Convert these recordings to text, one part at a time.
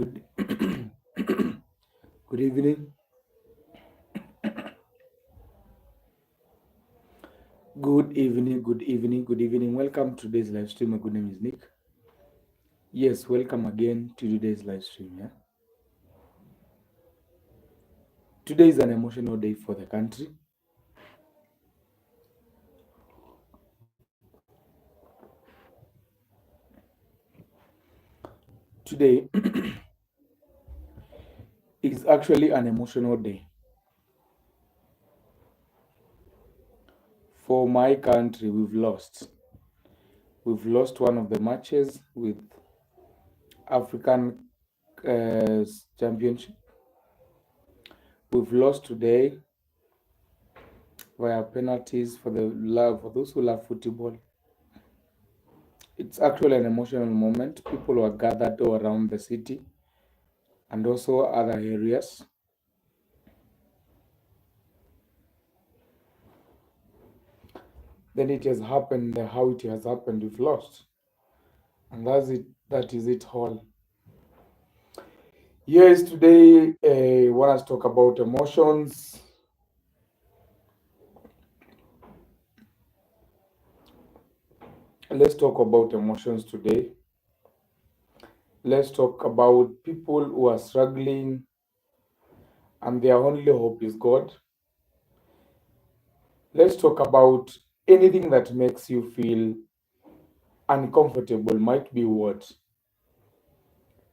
Good, good evening. Good evening. Good evening. Good evening. Welcome to today's live stream. My good name is Nick. Yes, welcome again to today's live stream. Yeah, today is an emotional day for the country. Today is actually an emotional day for my country. We've lost one of the matches with African Championship. We've lost today via penalties for those who love football. It's actually an emotional moment. People were gathered all around the city and also other areas. Then it has happened how it has happened, we've lost. And that is it all. Yes, today I want us to talk about emotions. Let's talk about emotions today. Let's talk about people who are struggling and their only hope is God. Let's talk about anything that makes you feel uncomfortable might be what.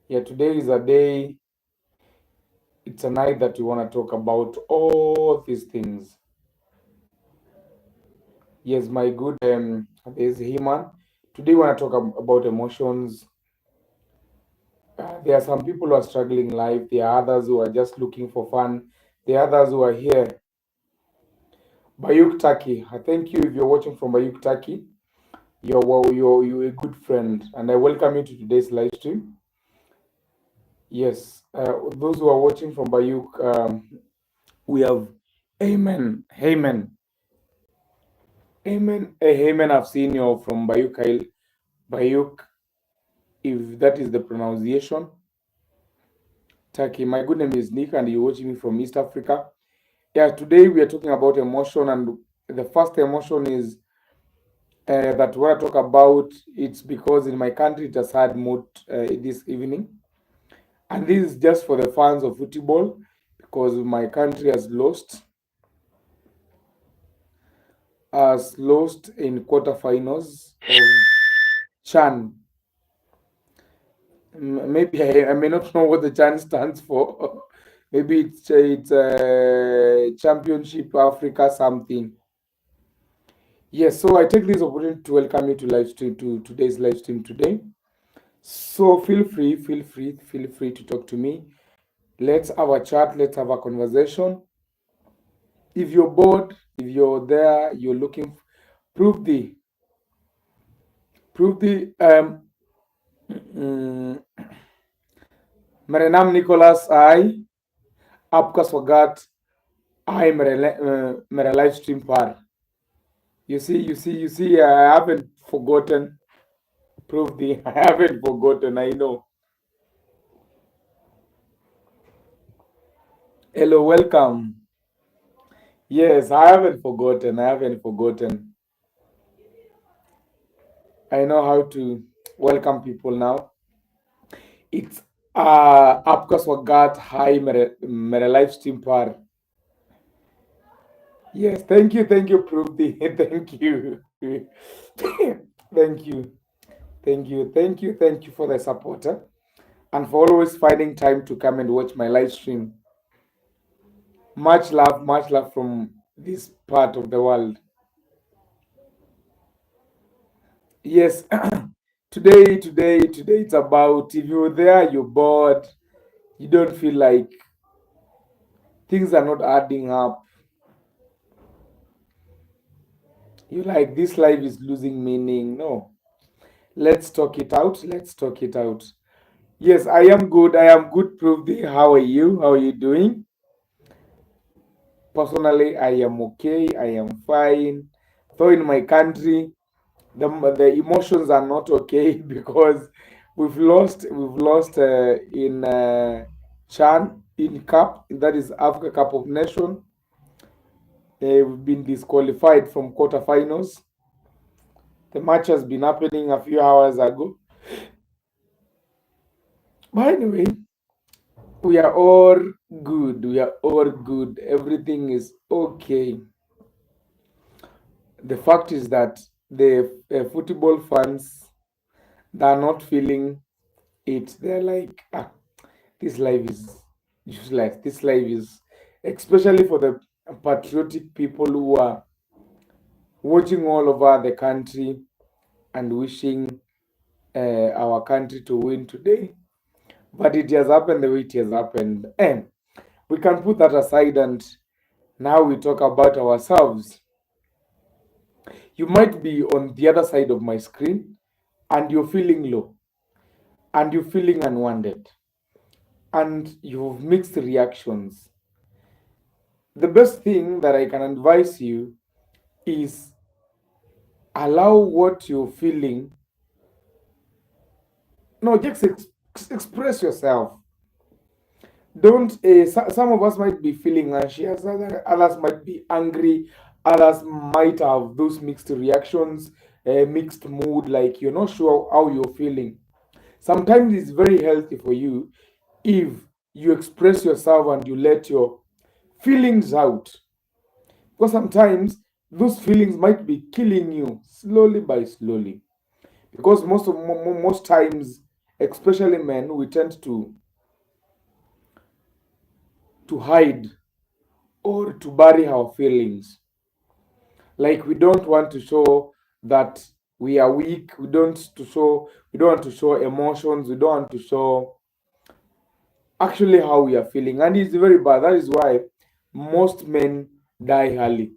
Yeah, today is a day, it's a night that we want to talk about all these things. Yes, my good, there's Heman. Today we want to talk about emotions. There are some people who are struggling in life. There are others who are just looking for fun. There are others who are here. Bayuk Taki, I thank you if you're watching from Bayuk Taki. You're a good friend, and I welcome you to today's live stream. Yes, those who are watching from Bayuk, we have Amen, Amen, Amen, Amen. I've seen you from Bayuk, Bayuk, if that is the pronunciation. Turkey. My good name is Nick, and you're watching me from East Africa. Yeah, today we are talking about emotion, and the first emotion is that we want to talk about. It's because in my country it's a sad mood this evening, and this is just for the fans of football because my country has lost in quarterfinals of Chan. Maybe I may not know what the Chan stands for. Maybe it's Championship Africa something. Yes, so I take this opportunity to welcome you to live stream to today's live stream today. So feel free to talk to me. Let's have a chat, let's have a conversation. If you're bored, if you're there, you're looking, prove the prove the mm, मेरा नाम Nicholas आई आपका स्वागत आई मेरा live stream पर. You see, I haven't forgotten. Prove the I haven't forgotten, I know. Hello, welcome. Yes, I haven't forgotten. I haven't forgotten. I know how to welcome people now. It's आपका स्वागत हाय मेरे live stream पर. Yes, thank you, Prupti. Thank you. Thank you. Thank you for the support and for always finding time to come and watch my live stream. Much love from this part of the world. Yes, today it's about if you're there, you're bored, you don't feel like things are not adding up. You're like, this life is losing meaning. No, let's talk it out. Let's talk it out. Yes, I am good. I am good, Pruvdi. How are you? How are you doing? Personally, I am okay. I am fine. Though in my country, the emotions are not okay because we've lost in Chan in Cup, that is Africa Cup of Nation. We've been disqualified from quarterfinals. The match has been happening a few hours ago. But anyway, we are all good. We are all good. Everything is okay. The fact is that the football fans, they are not feeling it. They're like, this life is useless. This life is, especially for the patriotic people who are watching all over the country and wishing our country to win today. But it has happened the way it has happened. And we can put that aside, and now we talk about ourselves. You might be on the other side of my screen and you're feeling low and you're feeling unwanted and you have mixed reactions. The best thing that I can advise you is allow what you're feeling. No, just express yourself. Don't some of us might be feeling anxious, others might be angry, others might have those mixed reactions, mixed mood, like you're not sure how you're feeling. Sometimes it's very healthy for you if you express yourself and you let your feelings out, because sometimes those feelings might be killing you slowly by slowly, because most times, especially men, we tend to hide or to bury our feelings. Like we don't want to show that we are weak. We don't want to show emotions. We don't want to show actually how we are feeling. And it's very bad. That is why most men die early.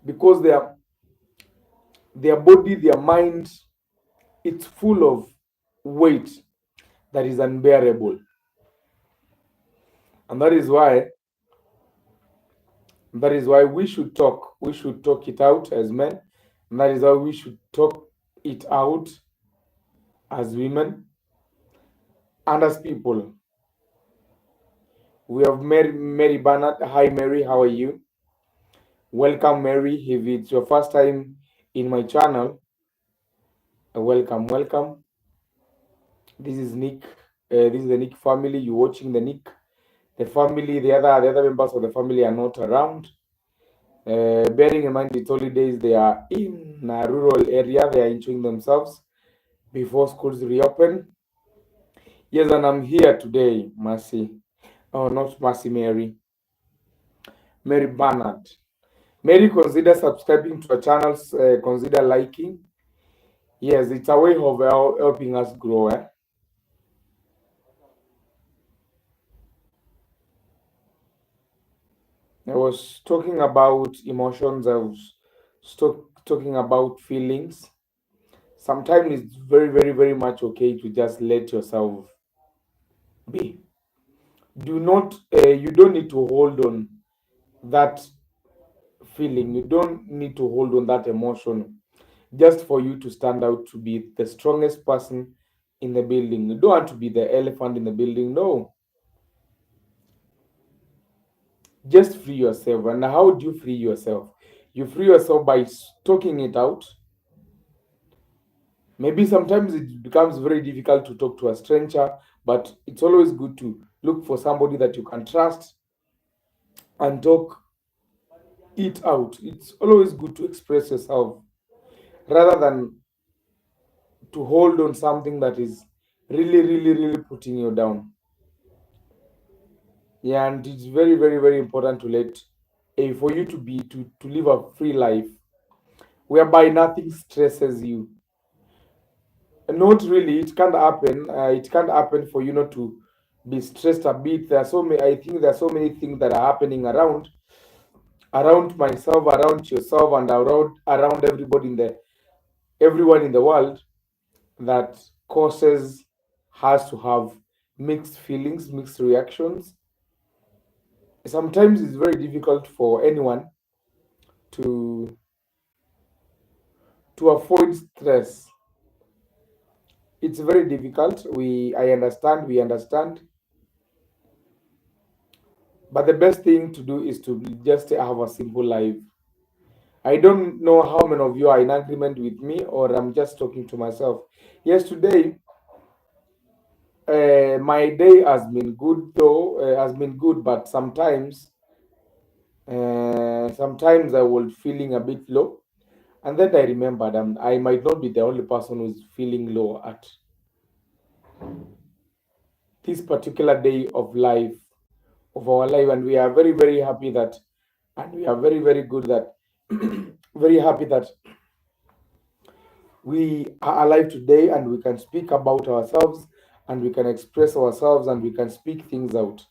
Because their body, their mind, it's full of weight that is unbearable. And that is why we should talk. We should talk it out as men. And that is why we should talk it out as women and as people. We have Mary Bernard. Hi, Mary. How are you? Welcome, Mary. If it's your first time in my channel, welcome, welcome. This is Nick. This is the Nick family. You're watching the Nick. The family, the other members of the family are not around. Bearing in mind it's holidays, they are in a rural area. They are enjoying themselves before schools reopen. Yes, and I'm here today, Mercy. Oh, not Mercy, Mary. Mary Bernard. Mary, consider subscribing to our channels. Consider liking. Yes, it's a way of helping us grow. I was talking about emotions. I was talking about feelings. Sometimes it's very, very, very much okay to just let yourself be. Do not, you don't need to hold on that feeling. You don't need to hold on that emotion just for you to stand out to be the strongest person in the building. You don't want to be the elephant in the building. No, just free yourself. And how do you free yourself? You free yourself by talking it out. Maybe sometimes it becomes very difficult to talk to a stranger, but it's always good to look for somebody that you can trust and talk it out. It's always good to express yourself rather than to hold on something that is really, really, really putting you down. Yeah, and it's very, very, very important to let for you to live a free life whereby nothing stresses you. Not really, it can't happen. It can't happen for you not to be stressed a bit. There are so many. I think there are so many things that are happening around myself, around yourself, and around everyone in the world that causes us to have mixed feelings, mixed reactions. Sometimes it's very difficult for anyone to to avoid stress. It's very difficult. We understand, but the best thing to do is to just have a simple life. I don't know how many of you are in agreement with me, or I'm just talking to myself. Yes, today my day has been good, though has been good, but sometimes I was feeling a bit low, and then I remembered I might not be the only person who's feeling low at this particular day of life, of our life, and we are very very happy that, and we are very very good that, very happy that we are alive today, and we can speak about ourselves, and we can express ourselves, and we can speak things out.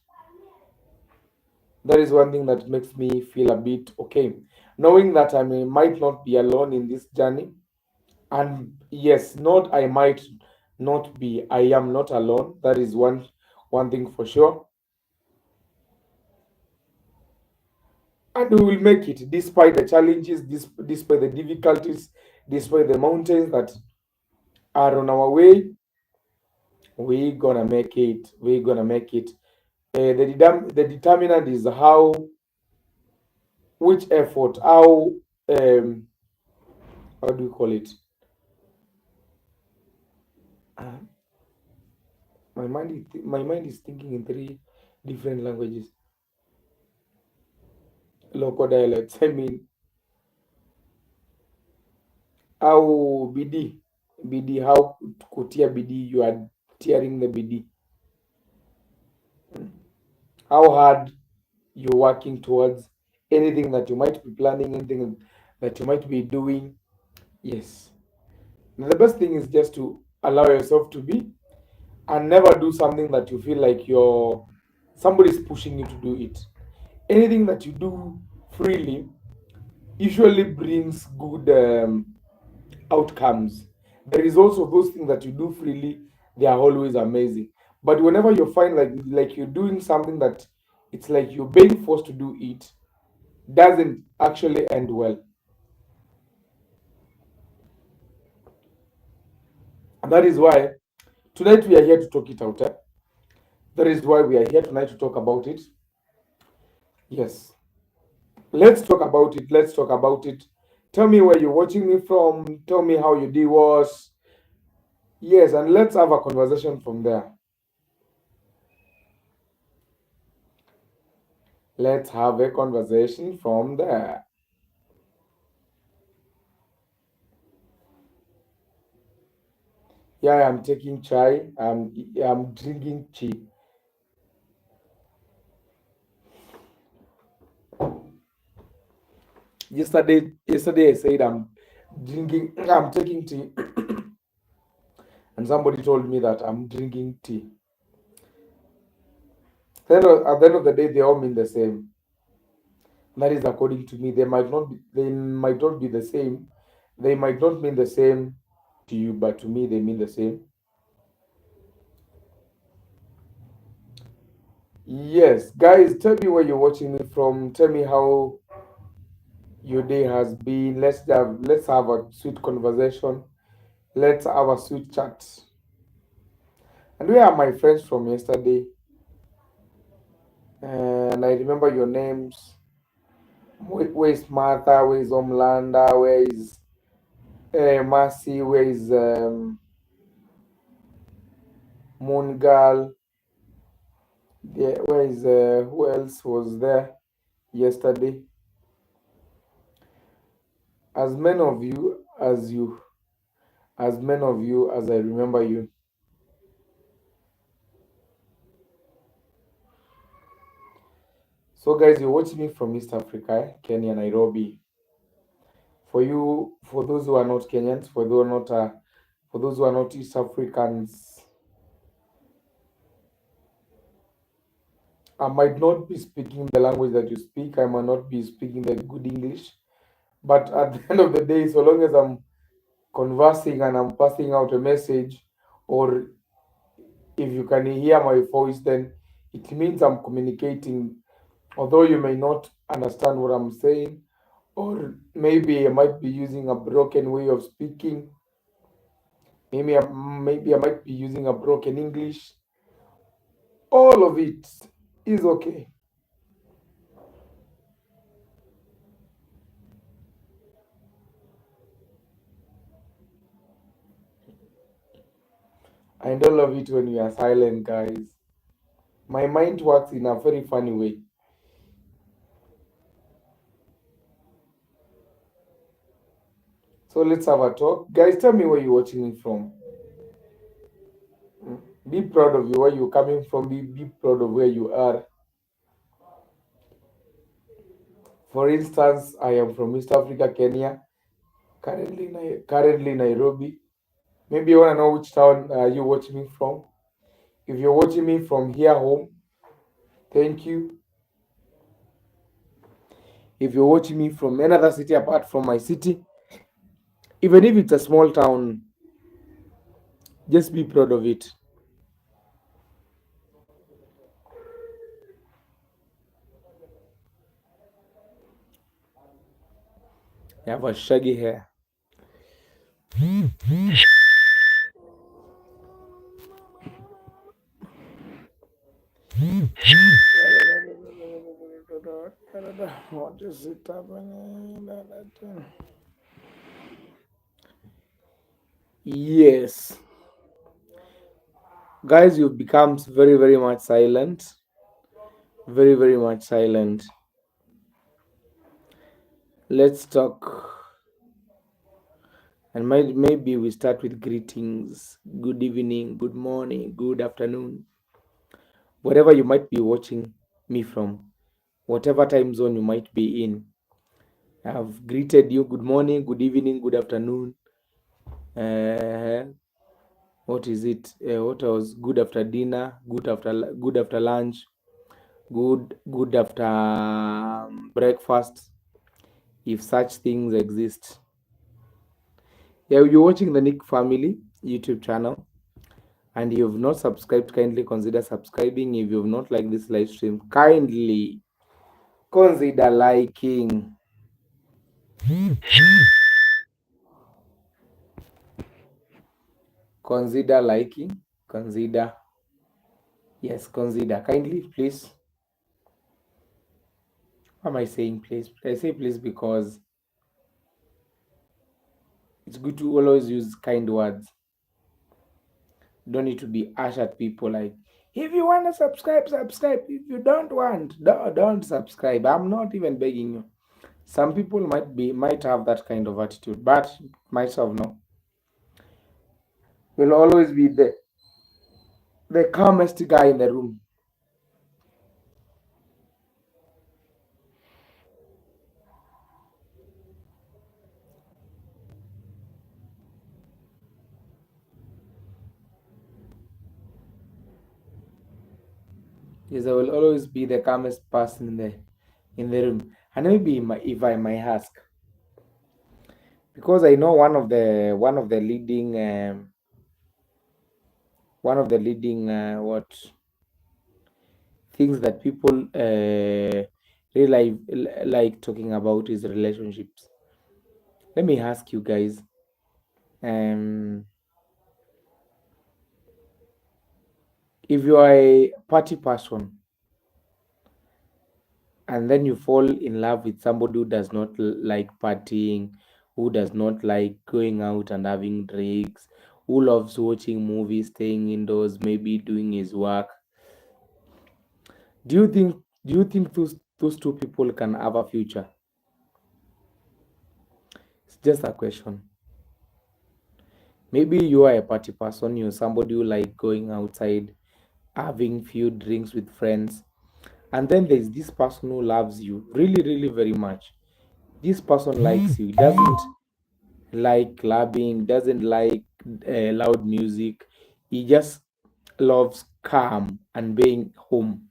That is one thing that makes me feel a bit okay, knowing that might not be alone in this journey. And yes, not I might not be, I am not alone. That is one thing for sure. And we will make it despite the challenges, despite the difficulties, despite the mountains that are on our way. We gonna make it. We gonna make it. The determinant is which effort, how do you call it? Uh, my mind is thinking in three different languages, local dialects. I mean, how bidii, how kutia bidii, you are tearing the bidii, how hard you're working towards anything that you might be planning, anything that you might be doing. Yes. Now, the best thing is just to allow yourself to be, and never do something that you feel like somebody's pushing you to do it. Anything that you do freely usually brings good outcomes. There is also those things that you do freely, they are always amazing. But whenever you find like you're doing something that it's like you're being forced to do it, doesn't actually end well. And that is why tonight we are here to talk it out. That is why we are here tonight to talk about it. Yes. Let's talk about it. Let's talk about it. Tell me where you're watching me from. Tell me how your day was. Yes, and let's have a conversation from there. Let's have a conversation from there. Yeah, I'm taking chai. I'm drinking tea. Yesterday I said I'm taking tea, and somebody told me that I'm drinking tea. Then at the end of the day, they all mean the same. That is according to me. They might not be the same. They might not mean the same to you, but to me they mean the same. Yes, guys, tell me where you're watching me from. Tell me how your day has been. Let's have a sweet conversation. Let's have a sweet chat. And where are my friends from yesterday? And I remember your names. Where is Martha? Where is Omlanda? Where is Mercy? Where is Moon Girl? Where is who else was there yesterday? As many of you as many of you as I remember you. So guys, you're watching me from East Africa, Kenya, Nairobi. For those who are not Kenyans, for those who are not East Africans, I might not be speaking the language that you speak. I might not be speaking the good English. But at the end of the day, so long as I'm conversing and I'm passing out a message, or if you can hear my voice, then it means I'm communicating. Although you may not understand what I'm saying, or maybe I might be using a broken way of speaking. Maybe I might be using a broken English. All of it is okay. And all of it when we are silent, guys. My mind works in a very funny way. So let's have a talk. Guys, tell me where you're watching me from. Be proud of you, where you're coming from. Be proud of where you are. For instance, I am from East Africa, Kenya, currently Nairobi. Maybe you want to know which town you're watching me from. If you're watching me from here home, thank you. If you're watching me from another city apart from my city, even if it's a small town, just be proud of it. You have a shaggy hair. What is it happening? Yes, guys, you've become very, very much silent. Very, very much silent. Let's talk. And maybe we start with greetings. Good evening, good morning, good afternoon. Wherever you might be watching me from, whatever time zone you might be in, I've greeted you. Good morning, good evening, good afternoon. Uh, what is it? What was good after dinner? Good after lunch. Good after breakfast, if such things exist. Yeah, you're watching the Nick Family YouTube channel, and you've not subscribed, kindly consider subscribing. If you've not liked this live stream, kindly consider liking. Consider liking. Consider. Yes, consider. Kindly, please. Why am I saying please? I say please because it's good to always use kind words. Don't need to be harsh at people like, if you want to subscribe, subscribe. If you don't want, don't subscribe. I'm not even begging you. Some people might have that kind of attitude, but myself no. Will always be the calmest guy in the room. Yes, I will always be the calmest person in the room. And maybe if I might ask, because I know one of the leading what things that people really like talking about is relationships. Let me ask you guys, um, if you are a party person and then you fall in love with somebody who does not like partying, who does not like going out and having drinks, who loves watching movies, staying indoors, maybe doing his work, do you think those two people can have a future? It's just a question. Maybe you are a party person, you're somebody who like going outside, having few drinks with friends, and then there's this person who loves you really, really very much. This person likes you. He doesn't like clubbing, doesn't like loud music. He just loves calm and being home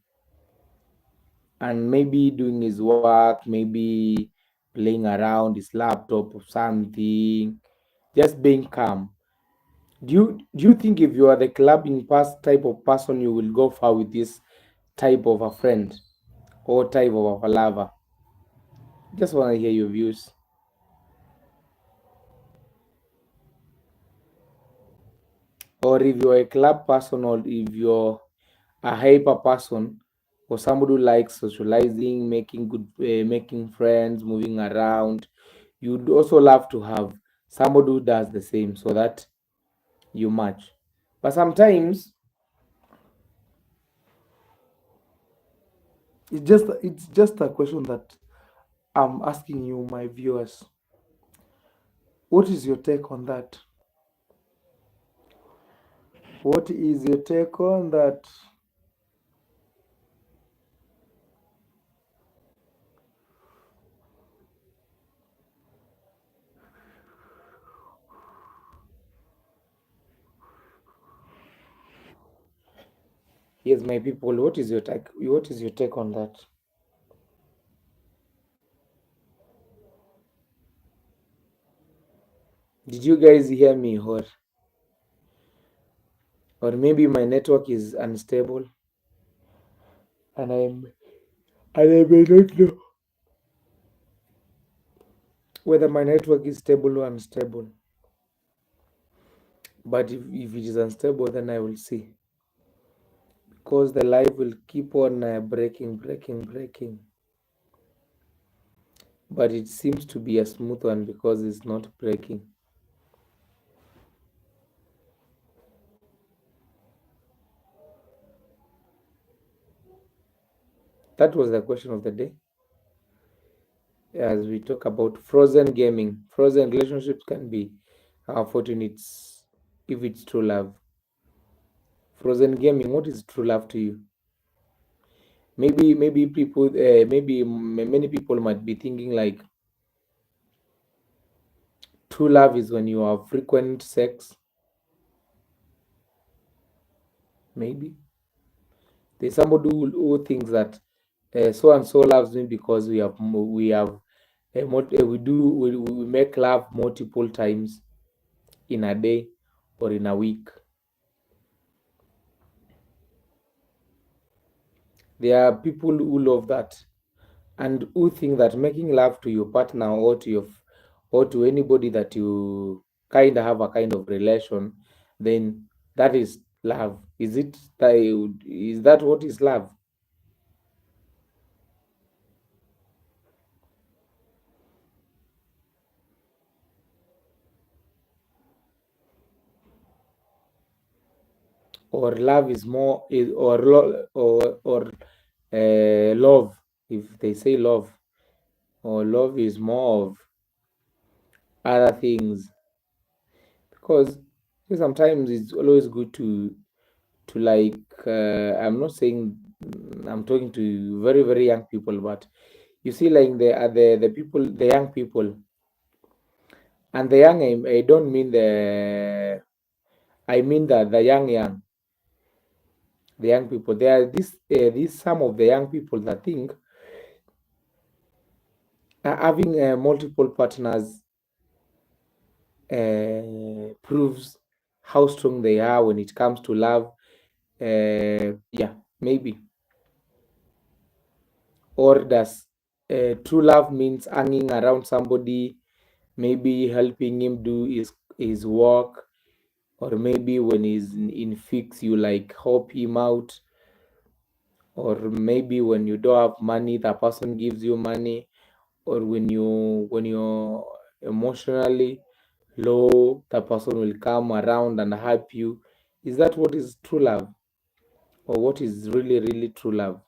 and maybe doing his work, maybe playing around his laptop or something, just being calm. Do you think if you are the clubbing type of person, you will go far with this type of a friend or type of a lover? Just want to hear your views. Or if you're a club person, or if you're a hyper person, or somebody who likes socializing, making making friends, moving around, you'd also love to have somebody who does the same so that you match. But sometimes it's just a question that I'm asking you, my viewers. What is your take on that? What is your take on that? Yes, my people, what is your take? What is your take on that? Did you guys hear me, or maybe my network is unstable, and I may not know whether my network is stable or unstable. But if it is unstable, then I will see, because the live will keep on breaking. But it seems to be a smooth one because it's not breaking. That was the question of the day. As we talk about frozen gaming, frozen relationships can be fortunate if it's true love. Frozen gaming, what is true love to you? Maybe people, many people might be thinking like true love is when you have frequent sex. Maybe there's somebody who thinks that so and so loves me because we make love multiple times in a day or in a week. There are people who love that, and who think that making love to your partner, or to anybody that you kind of have a kind of relation, then that is love. Is that what is love? Or love is more is or love, if they say love, or love is more of other things? Because sometimes it's always good to like, I'm not saying, I'm talking to very young people, but you see, like, the young people, and the young, I don't mean I mean that the young people, there are these some of the young people that think having multiple partners proves how strong they are when it comes to love. Yeah, maybe. Or does true love means hanging around somebody, maybe helping him do his work, or maybe when he's in fix, you like help him out, or maybe when you don't have money, the person gives you money, or when you're emotionally low, the person will come around and help you. Is that what is true love, or what is really true love?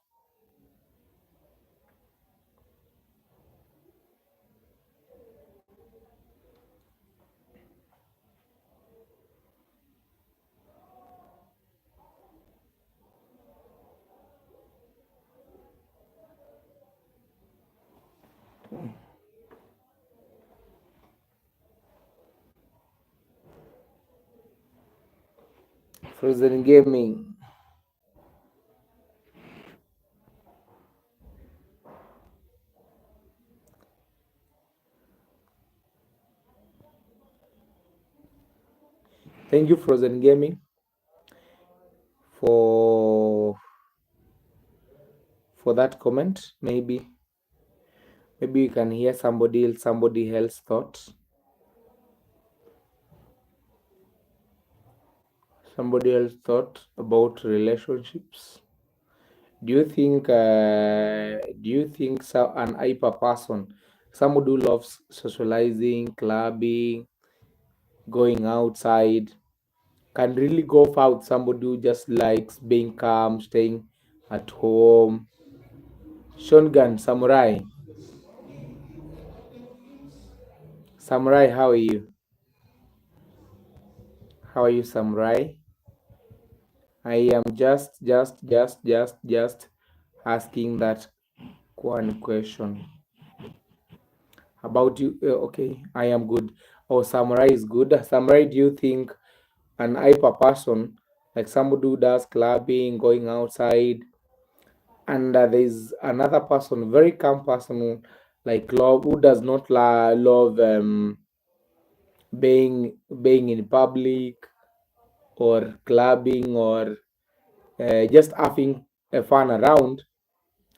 Frozen gaming. Thank you, Frozen Gaming, for that comment. Maybe Maybe you can hear somebody else thought. Somebody else thought about relationships. Do you think so, an hyper person, somebody who loves socializing, clubbing, going outside, can really go far with somebody who just likes being calm, staying at home? Shongan, Samurai. Samurai, how are you? How are you, Samurai? I am just asking that one question about you. Okay, I am good. Oh, Samurai is good. Samurai, do you think an hyper person, like somebody who does clubbing, going outside, and there's another person, very calm person, like love, who does not love being in public or clubbing or just having fun around.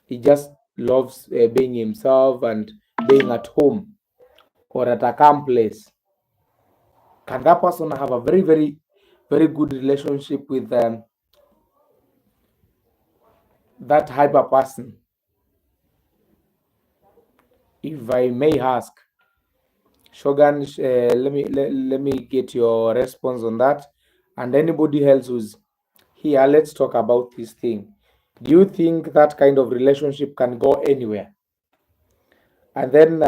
He just loves being himself and being at home or at a calm place. Can that person have a very good relationship with that hyper person? If I may ask, Shogun, let me get your response on that, and anybody else who's here. Let's talk about this thing. Do you think that kind of relationship can go anywhere? And then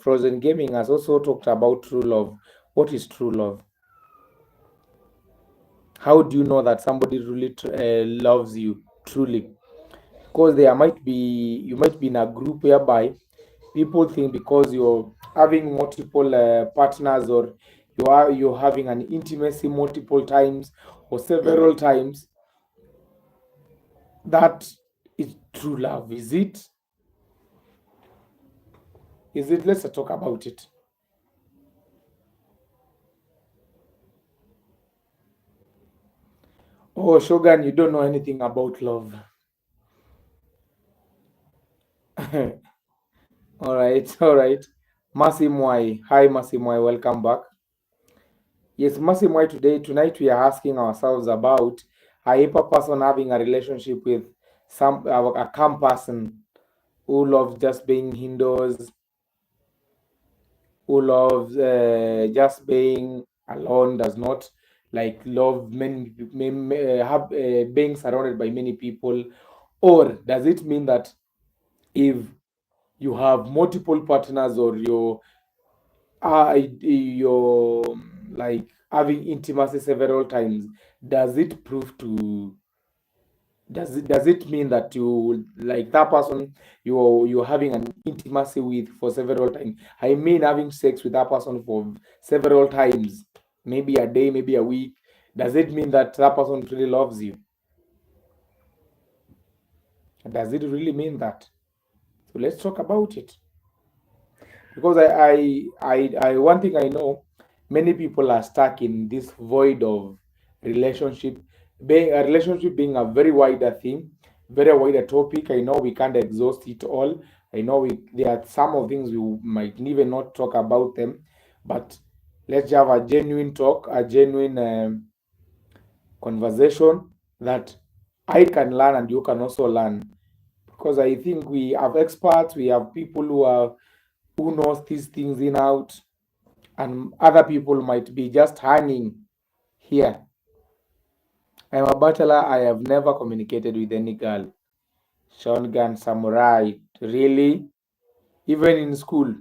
Frozen Gaming has also talked about true love. What is true love? How do you know that somebody really loves you truly? Because you might be in a group whereby people think because you're having multiple partners, or you're having an intimacy multiple times or several times, that is true love. Is it Let's talk about it. Oh, Shogun, you don't know anything about love. All right, all right. Masimwai, hi Masimwai, welcome back. Yes, Masimwai, tonight we are asking ourselves about a hyper person having a relationship with a calm person who loves just being indoors, who loves just being alone, does not like love have being surrounded by many people. Or does it mean that if you have multiple partners, or you're like having intimacy several times, does it prove to does it mean that you like that person you're having an intimacy with for several times? I mean, having sex with that person for several times, maybe a day, maybe a week. Does it mean that that person really loves you? Does it really mean that? So let's talk about it. Because one thing I know, many people are stuck in this void of relationship. Being a relationship being a very wider thing, very wider topic. I know we can't exhaust it all. I know there are some of things we might even not talk about them, but let's have a genuine talk, a genuine conversation that I can learn and you can also learn. Because I think we have experts, we have people who knows these things in out, and other people might be just hanging here. I'm a bachelor. I have never communicated with any girl. Shotgun samurai. Really? Even in school?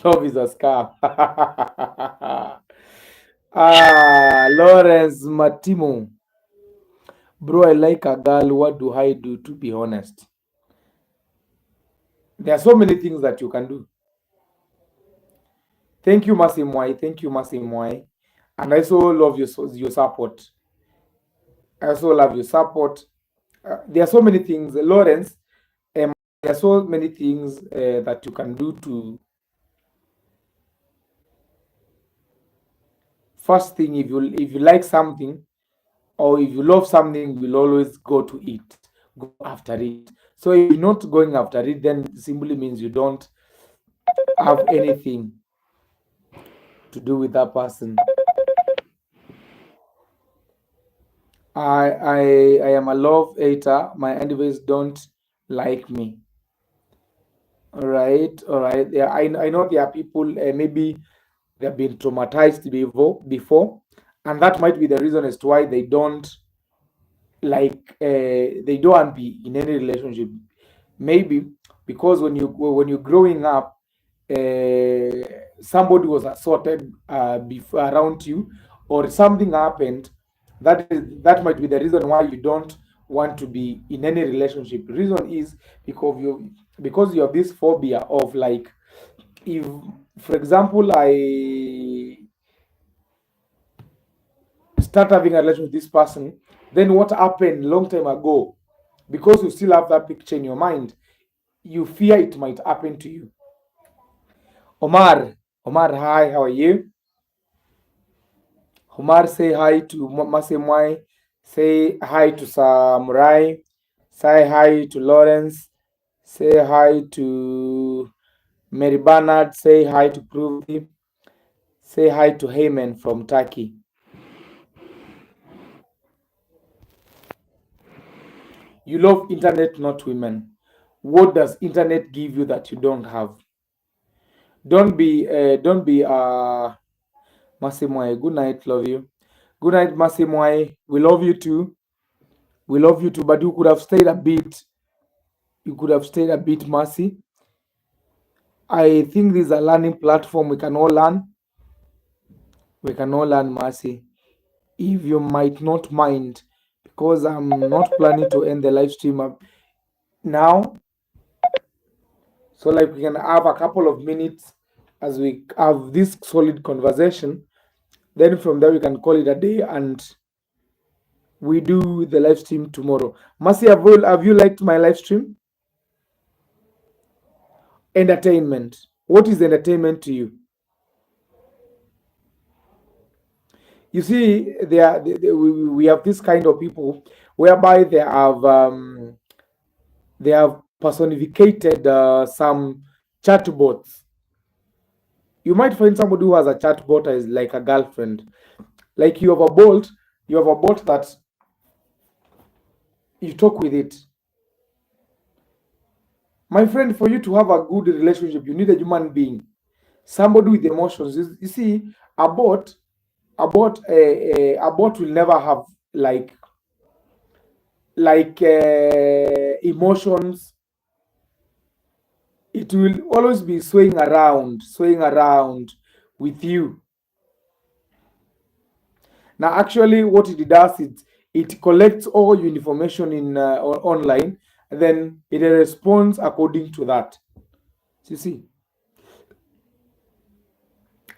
Love is a scam. Lawrence Matimo. Bro, I like a girl. What do I do, to be honest? There are so many things that you can do. Thank you, Masimwai. Thank you, Masimwai. And I also love your support. I also love your support. There are so many things, Lawrence. Um, there are so many things that you can do to. First thing, if you like something or if you love something, you'll always go to it. go after it. So if you're not going after it, then simply means you don't have anything to do with that person. I am a love hater. My enemies don't like me. All right. Yeah, I know there are people, maybe they have been traumatized before, and that might be the reason as to why they don't they don't want to be in any relationship. Maybe because when you're growing up, somebody was assaulted before around you, or something happened. That might be the reason why you don't want to be in any relationship. The reason is because you have this phobia of, like, if, for example, I start having a relation with this person, then what happened long time ago, because you still have that picture in your mind, you fear it might happen to you. Omar, hi, how are you? Omar, say hi to Masemwai, say hi to Samurai, say hi to Lawrence, say hi to Mary Bernard, say hi to Pruvi, say hi to Heyman from Turkey. You love internet, not women. What does internet give you that you don't have? Don't be Masimwai. Good night, love you. Good night, Masimwai. We love you too. We love you too, but you could have stayed a bit. You could have stayed a bit, Mercy. I think this is a learning platform. We can all learn. We can all learn, Mercy. If you might not mind, because I'm not planning to end the live stream now. So, like, we can have a couple of minutes as we have this solid conversation. Then from there, we can call it a day, and we do the live stream tomorrow. Mercy, have you liked my live stream? Entertainment. What is entertainment to you? You see, we have this kind of people whereby they have personificated some chatbots. You might find somebody who has a chatbot as like a girlfriend. Like, you have a bot that you talk with it. My friend, for you to have a good relationship, you need a human being, somebody with emotions. You see, a bot, a bot will never have like emotions. It will always be swaying around with you. Now, actually, what it does, it collects all your information in online, and then it responds according to that. You see,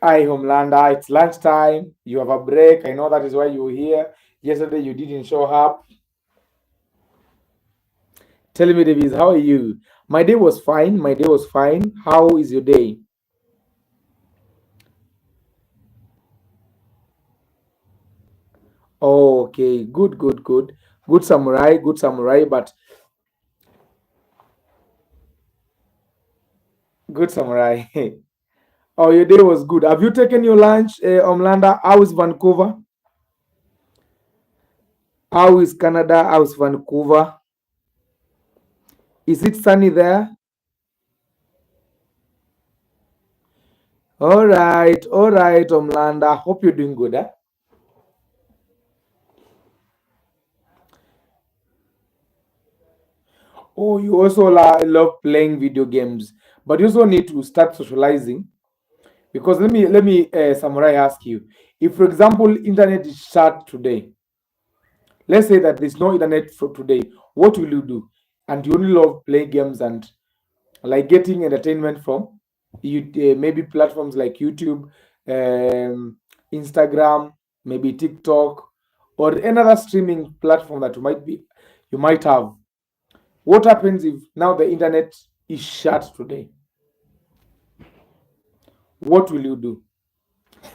hi Homelander, it's lunchtime. You have a break. I know that is why you're here. Yesterday you didn't show up. Tell me, Davis, how are you? My day was fine. My day was fine. How is your day? Oh, okay, good, good, good. Good samurai, but good samurai. Oh, your day was good. Have you taken your lunch, Omlanda? How is Vancouver? How is Canada? How is Vancouver? Is it sunny there? All right, Omlanda. Hope you're doing good. Eh? Oh, you also love playing video games, but you also need to start socializing. Because let me summarize. Ask you, if for example internet is shut today, let's say that there's no internet for today, what will you do? And you only love playing games and like getting entertainment from you, maybe platforms like YouTube, um, Instagram, maybe TikTok, or another streaming platform that you might have. What happens if now the internet is shut today? What will you do?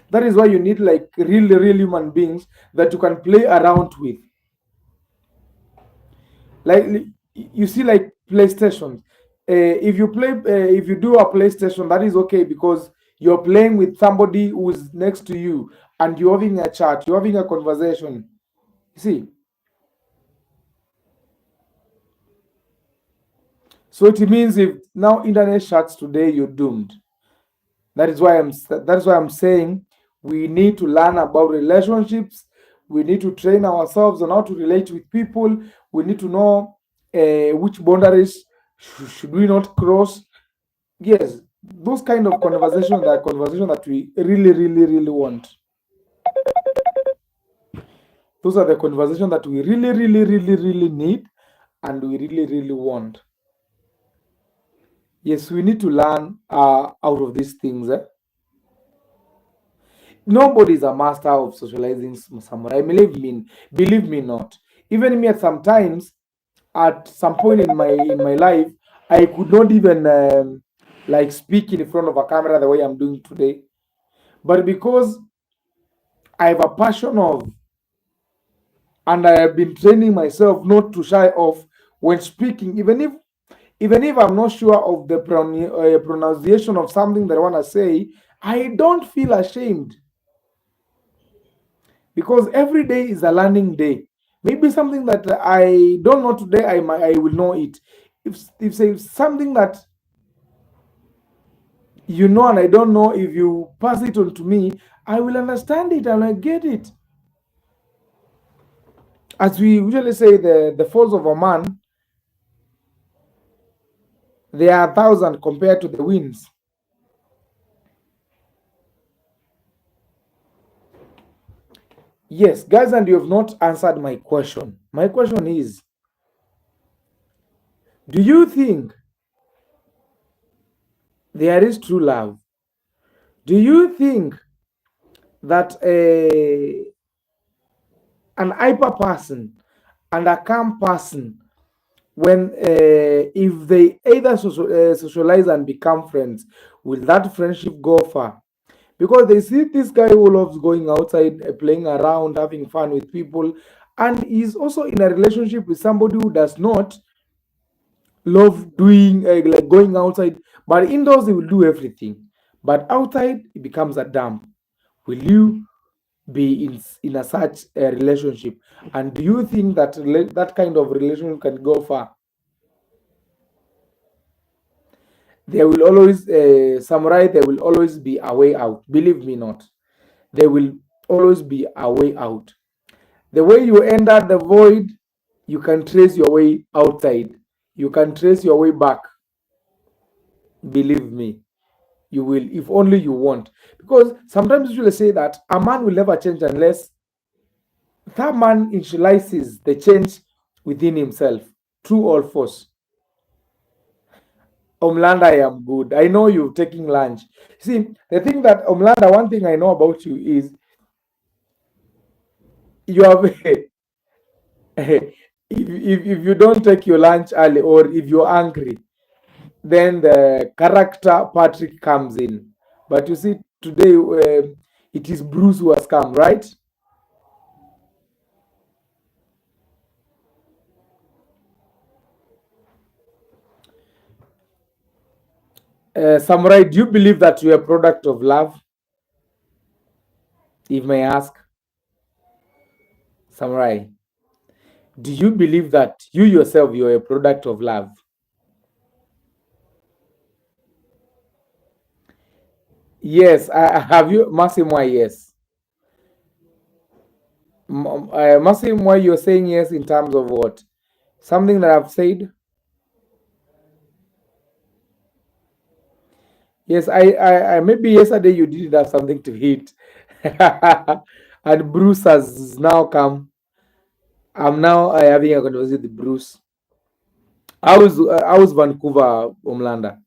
That is why you need like real human beings that you can play around with. Like you see, like PlayStation. If you do a PlayStation, that is okay because you're playing with somebody who's next to you and you're having a chat, you're having a conversation. You see, so it means if now internet shuts today, you're doomed. That is why I'm saying we need to learn about relationships. We need to train ourselves on how to relate with people. We need to know which boundaries should we not cross. Yes, those kind of conversations are conversations that we really, really, really want. Those are the conversations that we really, really, really, really need and we really, really want. Yes, we need to learn out of these things. Nobody is a master of socializing samurai. Believe me not. Even me at sometimes, at some point in my life, I could not even like speak in front of a camera the way I'm doing today. But because I have a passion of, and I have been training myself not to shy off when speaking, even if I'm not sure of the pronunciation of something that I want to say, I don't feel ashamed because every day is a learning day. Maybe something that I don't know today, I will know it. If say something that you know and I don't know, if you pass it on to me, I will understand it and I get it. As we usually say, the faults of a man, they are 1,000 compared to the wins. Yes, guys, and you have not answered my question. My question is, do you think there is true love? Do you think that an hyper person and a calm person, when if they either socialize and become friends, will that friendship go far? Because they see this guy who loves going outside, playing around, having fun with people, and is also in a relationship with somebody who does not love doing like going outside, but indoors he will do everything, but outside it becomes a dump. Will you be in a such a relationship, and do you think that that kind of relationship can go far? There will always samurai, there will always be a way out, believe me not. There will always be a way out. The way you enter the void, you can trace your way outside, you can trace your way back. Believe me, you will, if only you want. Because sometimes you will say that a man will never change unless that man initializes the change within himself, true or false. Omlanda, I am good. I know you're taking lunch. See, the thing that Omlanda, one thing I know about you is you have if you don't take your lunch early or if you're angry, then the character Patrick comes in. But you see, today it is Bruce who has come, right? Samurai, do you believe that you're a product of love? If may I ask, Samurai, do you believe that you yourself you're a product of love? Yes, have you, Massimo? Yes, Massimo, you're saying yes in terms of what? Something that I've said. Yes, I maybe yesterday you didn't have something to eat, and Bruce has now come. I'm now having a conversation with Bruce. How's Vancouver, Omlanda?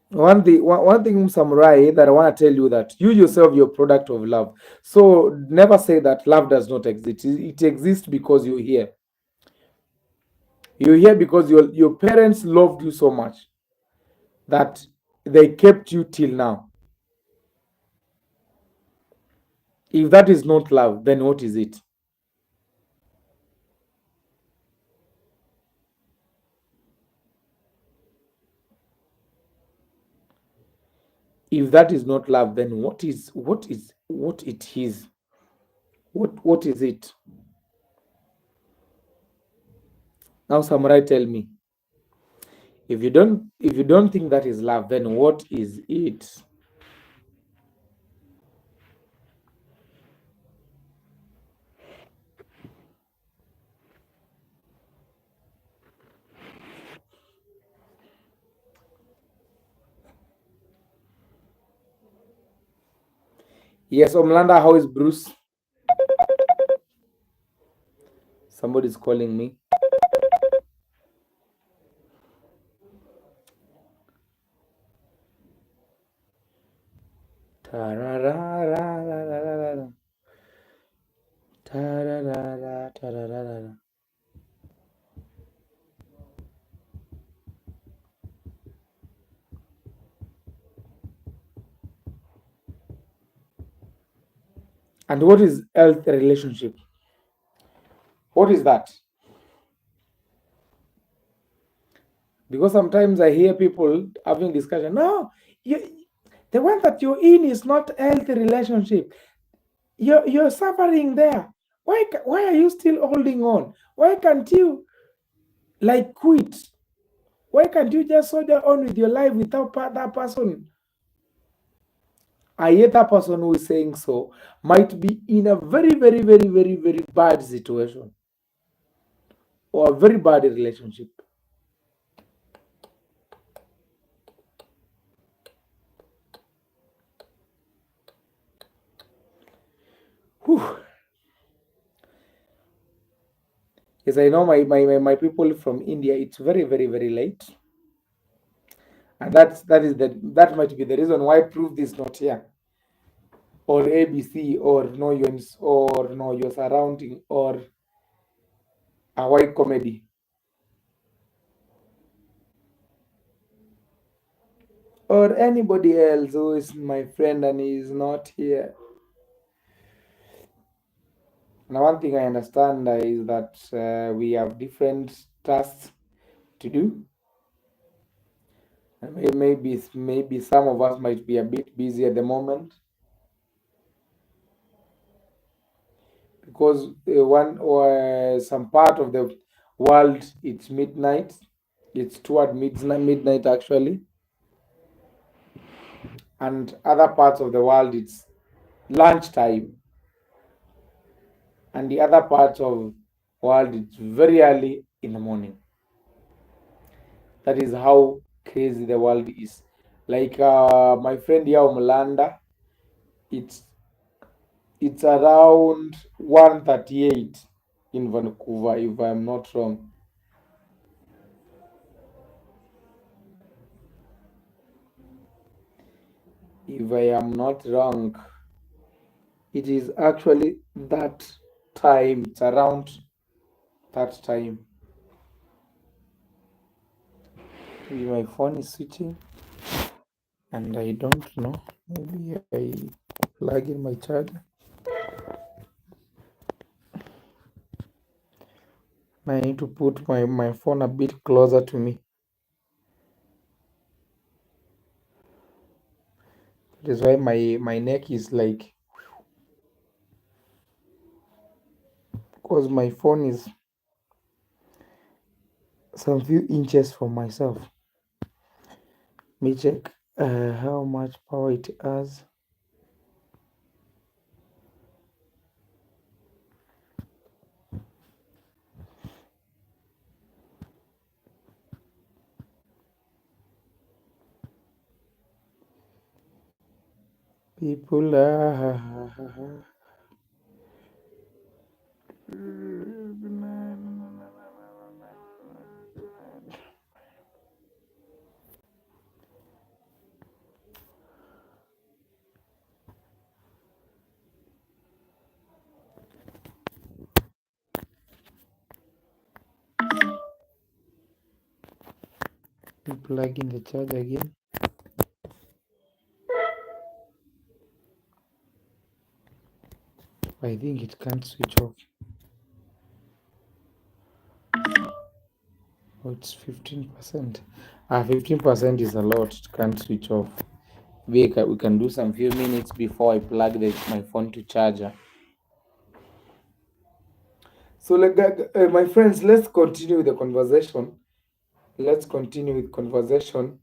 One thing, Samurai, that I want to tell you that you yourself, you're a product of love. So never say that love does not exist. It exists because you're here. You're here because your parents loved you so much that they kept you till now. If that is not love, then what is it? If that is not love, then what it is? What is it? Now, Samurai, tell me. If you don't think that is love, then what is it? Yes, Omlanda, how is Bruce? Somebody's calling me. Tararararararara. Tararara, tararara. And what is health relationship? What is that? Because sometimes I hear people having discussion. No, the one that you're in is not healthy relationship. You're suffering there. Why are you still holding on? Why can't you like quit? Why can't you just soldier on with your life without that person? I hear that person who is saying so might be in a very, very, very, very, very bad situation or a very bad relationship. Whew. Yes, I know my people from India, it's very, very, very late. And that might be the reason why proof is not here. Or ABC or no your surrounding or a white comedy. Or anybody else who is my friend and he is not here. Now, one thing I understand is that we have different tasks to do. And maybe some of us might be a bit busy at the moment because one or some part of the world it's midnight. It's toward midnight actually, and other parts of the world it's lunchtime, and the other parts of world it's very early in the morning. That is how crazy the world is. Like my friend here, Mulanda, it's it's around 1:38 in Vancouver, if I'm not wrong. If I am not wrong, it is actually that time. It's around that time. Maybe my phone is switching, and I don't know. Maybe I plug in my charger. I need to put my phone a bit closer to me. That is why my neck is like, because my phone is some few inches from myself. Let me check how much power it has. People plug in the charge again. I think it can't switch off. Oh, it's 15%. 15% is a lot. It can't switch off. We can do some few minutes before I plug my phone to charger. So, like, my friends, let's continue with the conversation. Let's continue with conversation,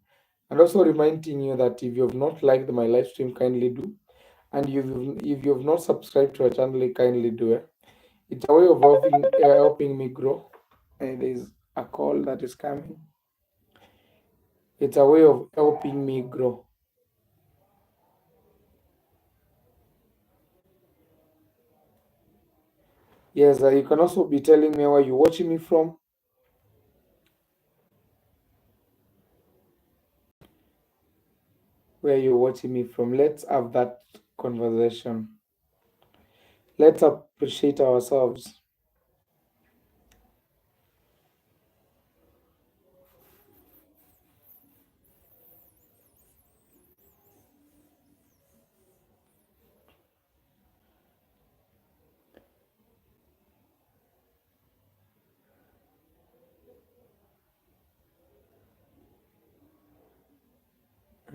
and also reminding you that if you have not liked my live stream, kindly do, and if you have not subscribed to our channel, kindly do it. It's a way of helping me grow. And there's a call that is coming. It's a way of helping me grow. Yes, you can also be telling me where you're watching me from, where you're watching me from. Let's have that conversation. Let's appreciate ourselves.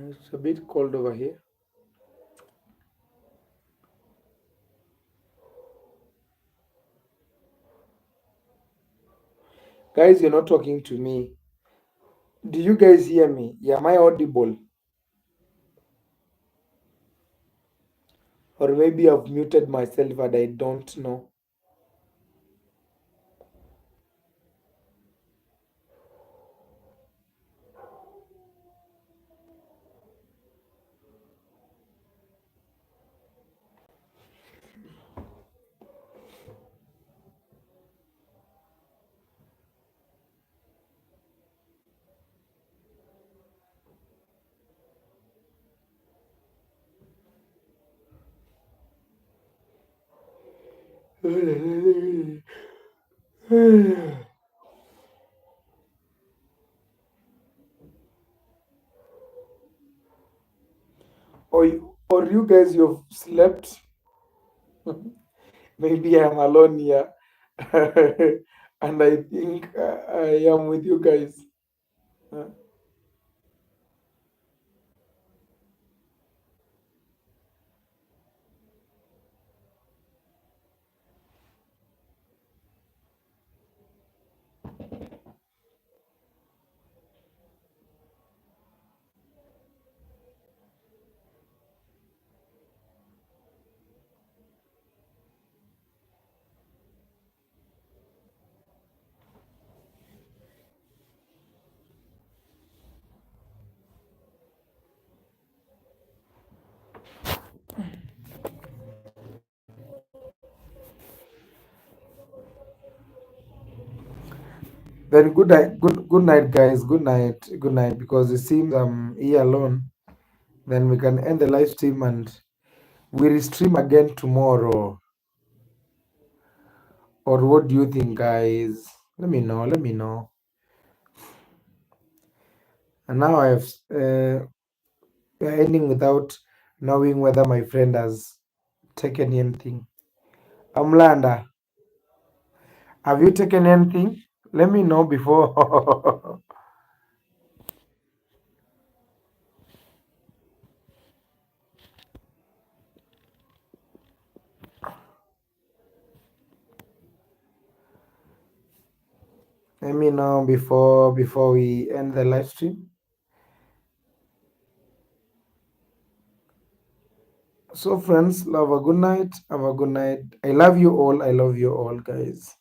It's a bit cold over here. Guys, you're not talking to me. Do you guys hear me? Yeah, am I audible? Or maybe I've muted myself and I don't know. Or you guys, you've slept. Maybe I'm alone here. And I think I am with you guys. Uh, Then good night, good night, guys. Good night. Because it seems I'm here alone. Then we can end the live stream and we restream again tomorrow. Or what do you think, guys? Let me know. Let me know. And now we're ending without knowing whether my friend has taken anything. Amlanda, have you taken anything? Let me know before. Let me know before we end the live stream. So friends, have a good night. Have a good night. I love you all. I love you all, guys.